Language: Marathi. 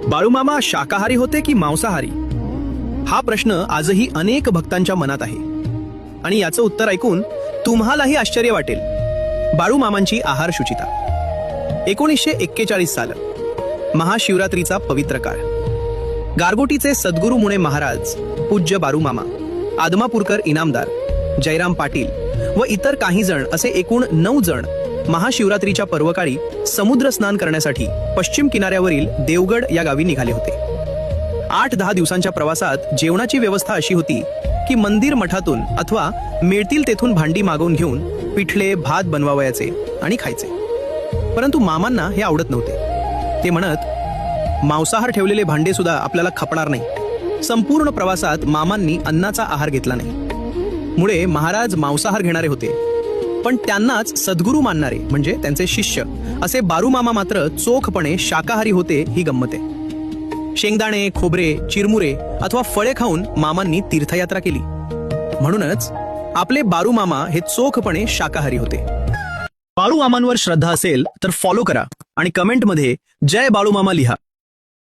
बाळूमामा शाकाहारी होते की मांसाहारी? हा प्रश्न आजही अनेक भक्तांच्या मनात आहे आणि याचं उत्तर ऐकून तुम्हालाही आश्चर्य वाटेल. बाळूमामांची आहार शुचिता. 1941 साल, महाशिवरात्रीचा पवित्र काळ. गारगोटीचे सद्गुरू मुने महाराज, पूज्य बाळूमामा, आदमापूरकर इनामदार, जयराम पाटील व इतर काही जण असे एकूण 9 जण महाशिवरात्रीच्या पर्वकाळी समुद्र स्नान करण्यासाठी पश्चिम किनाऱ्यावरील देवगड या गावी निघाले होते. 8-10 दिवसांच्या प्रवासात जेवणाची व्यवस्था अशी होती की मंदिर मठातून अथवा मिळतील तेथून भांडी मागवून घेऊन पिठले भात बनवावयाचे आणि खायचे. परंतु मामांना हे आवडत नव्हते. ते म्हणत, मांसाहार ठेवलेले भांडे सुद्धा आपल्याला खपणार नाही. संपूर्ण प्रवासात मामांनी अन्नाचा आहार घेतला नाही. मुळे महाराज मांसाहार घेणारे होते, पण त्यांनाच सद्गुरू मानणारे म्हणजे त्यांचे शिष्य असे बाळूमामा मात्र चोखपणे शाकाहारी होते. ही गंमत आहे. शेंगदाणे, खोबरे, चिरमुरे अथवा फळे खाऊन मामांनी तीर्थयात्रा केली. म्हणूनच आपले बाळूमामा हे चोखपणे शाकाहारी होते. बाळूमामांवर श्रद्धा असेल तर फॉलो करा आणि कमेंटमध्ये जय बाळूमामा लिहा.